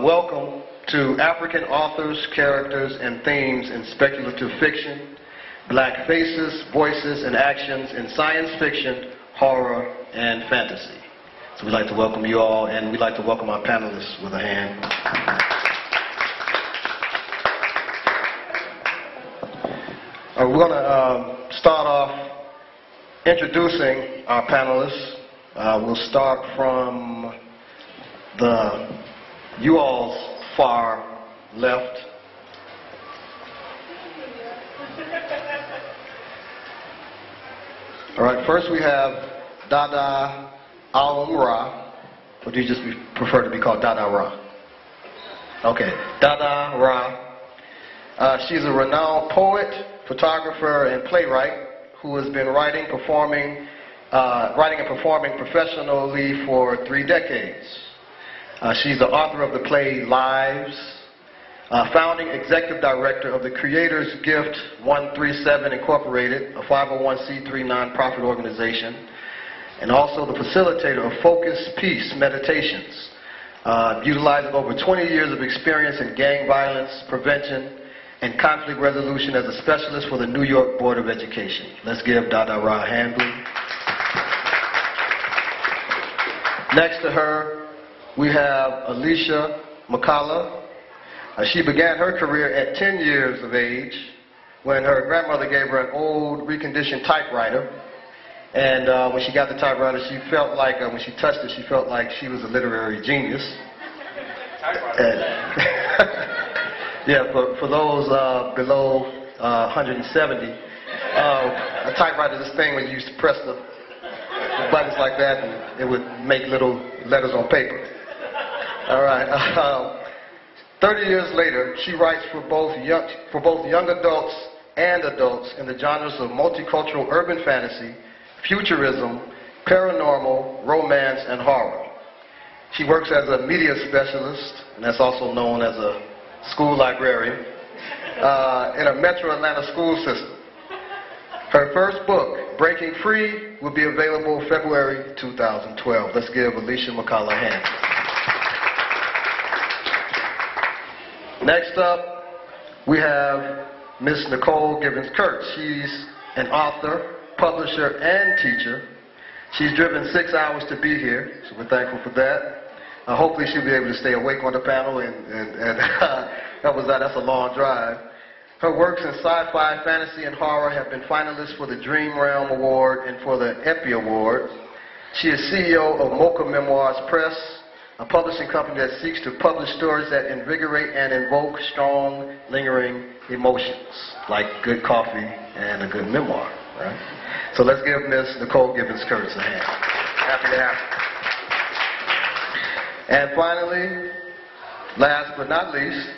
Welcome to African authors, characters, and themes in speculative fiction, black faces, voices, and actions in science fiction, horror, and fantasy. So we'd like to welcome you all, and we'd like to welcome our panelists with a hand. We're going to start off introducing our panelists. We'll start from you all's far left. All right, first we have Dada Alum-Ra, or do you just prefer to be called Dada Ra? Okay, Dada Ra. She's a renowned poet, photographer, and playwright who has been writing and performing professionally for 3 decades. She's the author of the play Lives, founding executive director of the Creators Gift 137 Incorporated, a 501c3 nonprofit organization, and also the facilitator of Focus Peace Meditations, utilizing over 20 years of experience in gang violence prevention and conflict resolution as a specialist for the New York Board of Education. Let's give Dada Ra a hand, please. Next to her, we have Alicia McCullough. She began her career at 10 years of age when her grandmother gave her an old reconditioned typewriter. And when she got the typewriter, she felt like, when she touched it, she felt like she was a literary genius. Yeah, for those below 170, a typewriter is this thing where you used to press the buttons like that and it would make little letters on paper. All right. 30 years later, she writes for both young adults and adults in the genres of multicultural urban fantasy, futurism, paranormal, romance, and horror. She works as a media specialist, and that's also known as a school librarian, in a metro Atlanta school system. Her first book, Breaking Free, will be available February 2012. Let's give Alicia McCullough a hand. Next up, we have Miss Nicole Gibbons-Kurtz. She's an author, publisher, and teacher. She's driven 6 hours to be here, so we're thankful for that. Hopefully she'll be able to stay awake on the panel, and that's a long drive. Her works in sci-fi, fantasy, and horror have been finalists for the Dream Realm Award and for the Epi Award. She is CEO of Mocha Memoirs Press, a publishing company that seeks to publish stories that invigorate and invoke strong, lingering emotions, like good coffee and a good memoir, right? So let's give Miss Nicole Gibbons-Kurtz a hand. Happy to have her. And finally, last but not least,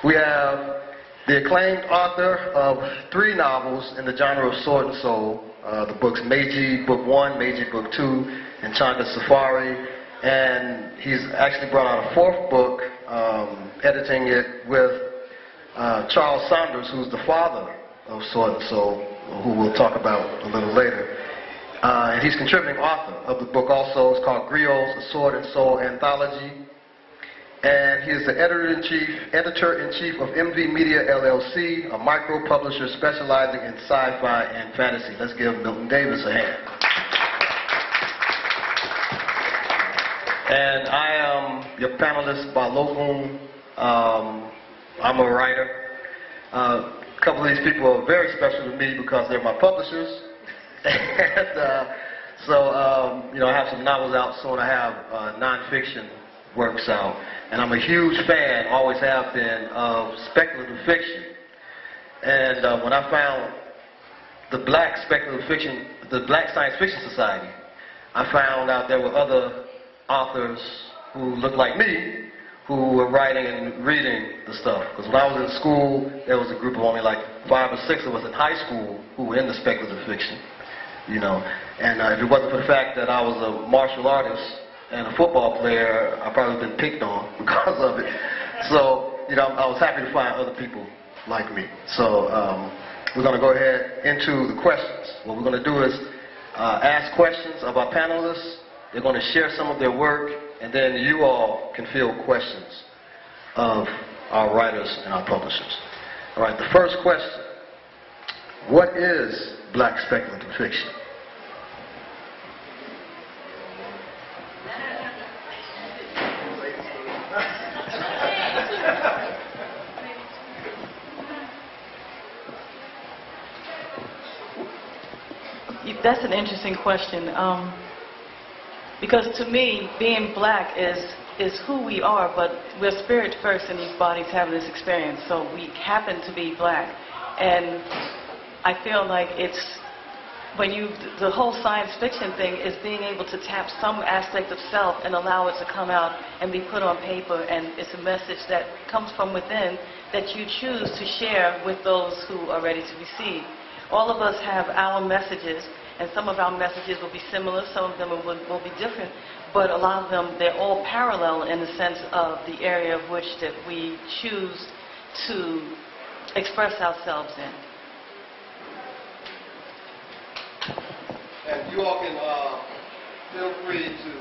we have the acclaimed author of 3 novels in the genre of sword and soul, the books Meiji Book 1, Meiji Book 2, and Changa Safari. And he's actually brought out a 4th book, editing it with Charles Saunders, who's the father of Sword and Soul, who we'll talk about a little later. And he's contributing author of the book also. It's called Griots, A Sword and Soul Anthology. And he is the editor-in-chief of MV Media LLC, a micro-publisher specializing in sci-fi and fantasy. Let's give Milton Davis a hand. And I am your panelist, Balogun. I'm a writer. A couple of these people are very special to me because they're my publishers. And I have some novels out soon. I have nonfiction works out. And I'm a huge fan, always have been, of speculative fiction. And when I found the Black Speculative Fiction, the Black Science Fiction Society, I found out there were other authors who looked like me who were writing and reading the stuff. Because when I was in school, there was a group of only like 5 or 6 of us in high school who were into speculative fiction, you know. And if it wasn't for the fact that I was a martial artist and a football player, I probably would have been picked on because of it. So, I was happy to find other people like me. So, we're going to go ahead into the questions. What we're going to do is ask questions of our panelists. They're going to share some of their work, and then you all can field questions of our writers and our publishers. All right, the first question: what is black speculative fiction? That's an interesting question, because to me, being black is who we are, but we're spirit first in these bodies having this experience, so we happen to be black. And I feel like it's, the whole science fiction thing is being able to tap some aspect of self and allow it to come out and be put on paper, and it's a message that comes from within that you choose to share with those who are ready to receive. All of us have our messages, and some of our messages will be similar, some of them will be different, but a lot of them, they're all parallel in the sense of the area of which that we choose to express ourselves in. And you all can feel free to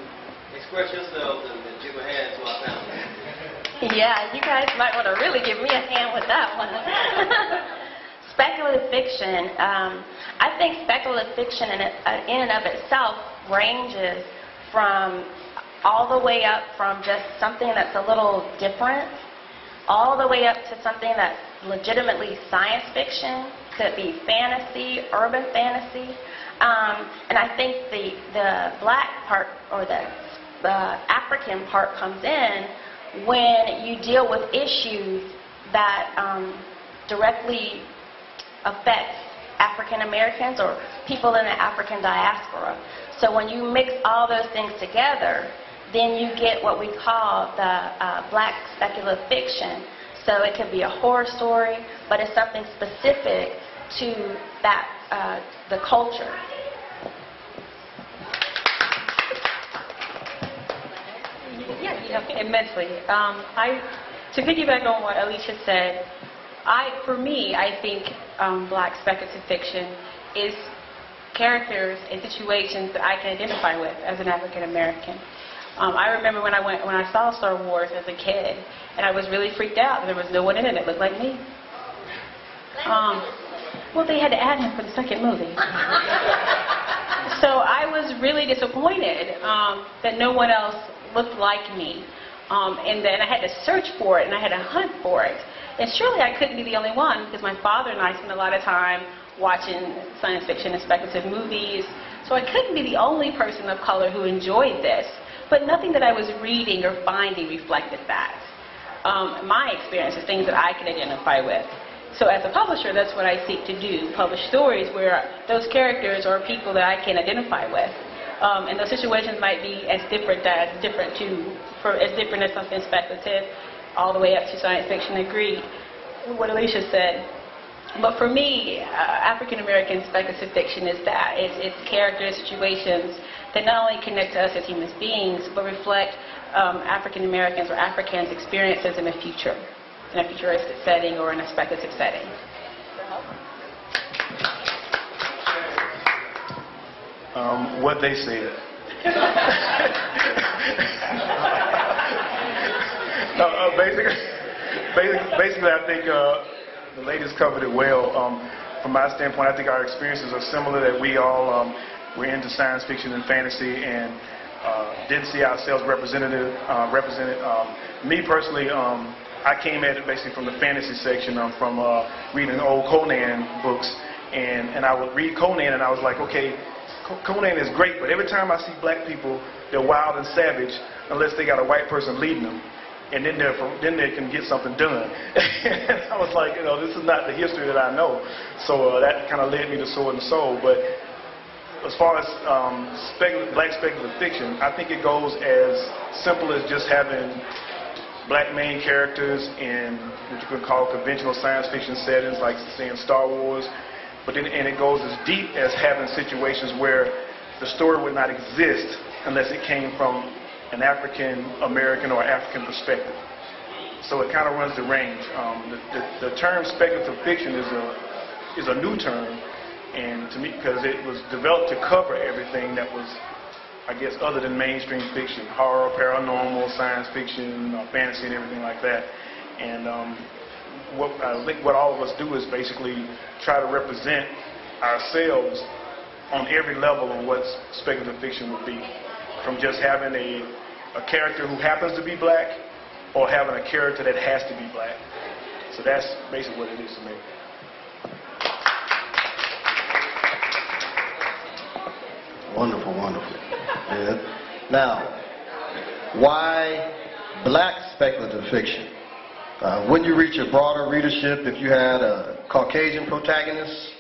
express yourselves and give a hand to our panel. Yeah, you guys might want to really give me a hand with that one. Speculative fiction, I think speculative fiction in and of itself ranges from all the way up from just something that's a little different, all the way up to something that's legitimately science fiction, could be fantasy, urban fantasy, and I think the black part or the African part comes in when you deal with issues that directly affects African Americans or people in the African diaspora. So when you mix all those things together, then you get what we call the black speculative fiction. So it could be a horror story, but it's something specific to that the culture. Yeah, immensely. To piggyback on what Alicia said, for me, I think black speculative fiction is characters and situations that I can identify with as an African American. I remember when I saw Star Wars as a kid, and I was really freaked out. There was no one in it that looked like me. Well, they had to add him for the second movie. So I was really disappointed that no one else looked like me. And then I had to search for it, and I had to hunt for it. And surely I couldn't be the only one, because my father and I spent a lot of time watching science fiction and speculative movies. So I couldn't be the only person of color who enjoyed this. But nothing that I was reading or finding reflected that. My experience is things that I can identify with. So as a publisher, that's what I seek to do, publish stories where those characters are people that I can identify with. And those situations might be as different as something speculative, all the way up to science fiction. Agreed with what Alicia said. But for me, African American speculative fiction is that. It's characters, situations that not only connect to us as human beings, but reflect African Americans or Africans' experiences in the future, in a futuristic setting or in a speculative setting. What they said. No, basically, I think the ladies covered it well. From my standpoint, I think our experiences are similar. That we all were into science fiction and fantasy, and didn't see ourselves represented. Me personally, I came at it basically from the fantasy section. From reading old Conan books, and I would read Conan, and I was like, okay, Conan is great, but every time I see black people, they're wild and savage unless they got a white person leading them, and then they can get something done. And I was like, this is not the history that I know. So that kind of led me to Sword and Soul. But as far as black speculative fiction, I think it goes as simple as just having black main characters in what you could call conventional science fiction settings, like saying Star Wars. But then, and it goes as deep as having situations where the story would not exist unless it came from an African American or African perspective. So it kind of runs the range. The term speculative fiction is a new term, and to me, because it was developed to cover everything that was I guess, other than mainstream fiction, horror, paranormal, science fiction, fantasy, and everything like that. And what I think what all of us do is basically try to represent ourselves on every level of what speculative fiction would be, from just having a character who happens to be black or having a character that has to be black. So that's basically what it is to me. Wonderful, wonderful. Yeah. Now, why black speculative fiction? Wouldn't you reach a broader readership if you had a Caucasian protagonist?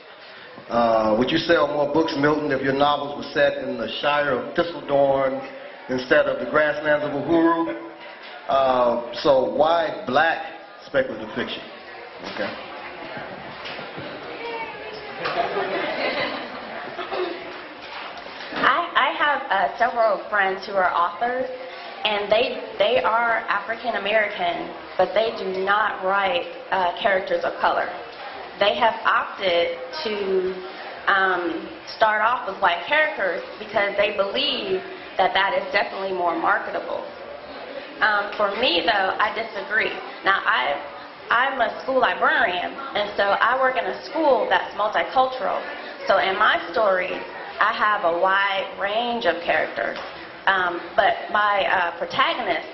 Would you sell more books, Milton, if your novels were set in the Shire of Thistledorn instead of the grasslands of Uhuru? So why black speculative fiction? Okay. I have several friends who are authors, and they are African American, but they do not write characters of color. They have opted to start off with white characters because they believe that that is definitely more marketable. For me, though, I disagree. Now, I'm a school librarian, and so I work in a school that's multicultural. So in my stories, I have a wide range of characters, but my protagonists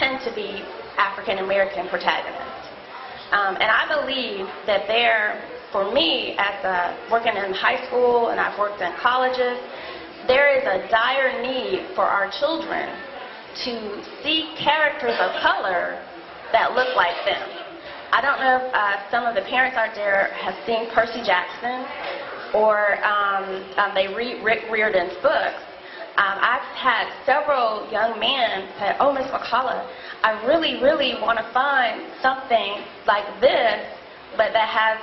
tend to be African American protagonists. And I believe that for me, as working in high school and I've worked in colleges, there is a dire need for our children to see characters of color that look like them. I don't know if some of the parents out there have seen Percy Jackson or they read Rick Riordan's books. I've had several young men say, "Oh, Miss McCullough, I really, really want to find something like this, but that has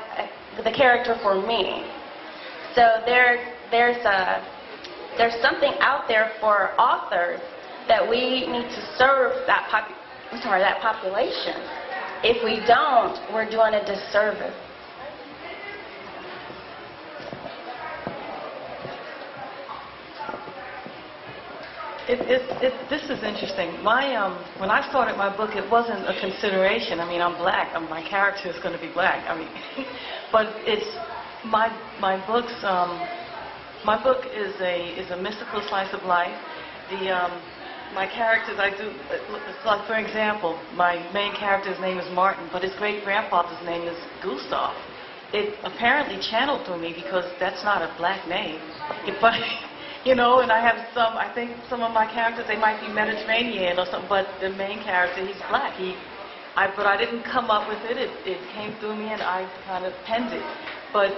the character for me." So there's something out there for authors that we need to serve that population. If we don't, we're doing a disservice. This is interesting. When I started my book, it wasn't a consideration. I mean, I'm black. My character is going to be black. I mean, but it's my books. My book is a mystical slice of life. My characters, it's like, for example, my main character's name is Martin, but his great-grandfather's name is Gustav. It apparently channeled through me because that's not a black name. But, and I think some of my characters, they might be Mediterranean or something, but the main character, he's black. But I didn't come up with it. It came through me and I kind of penned it. But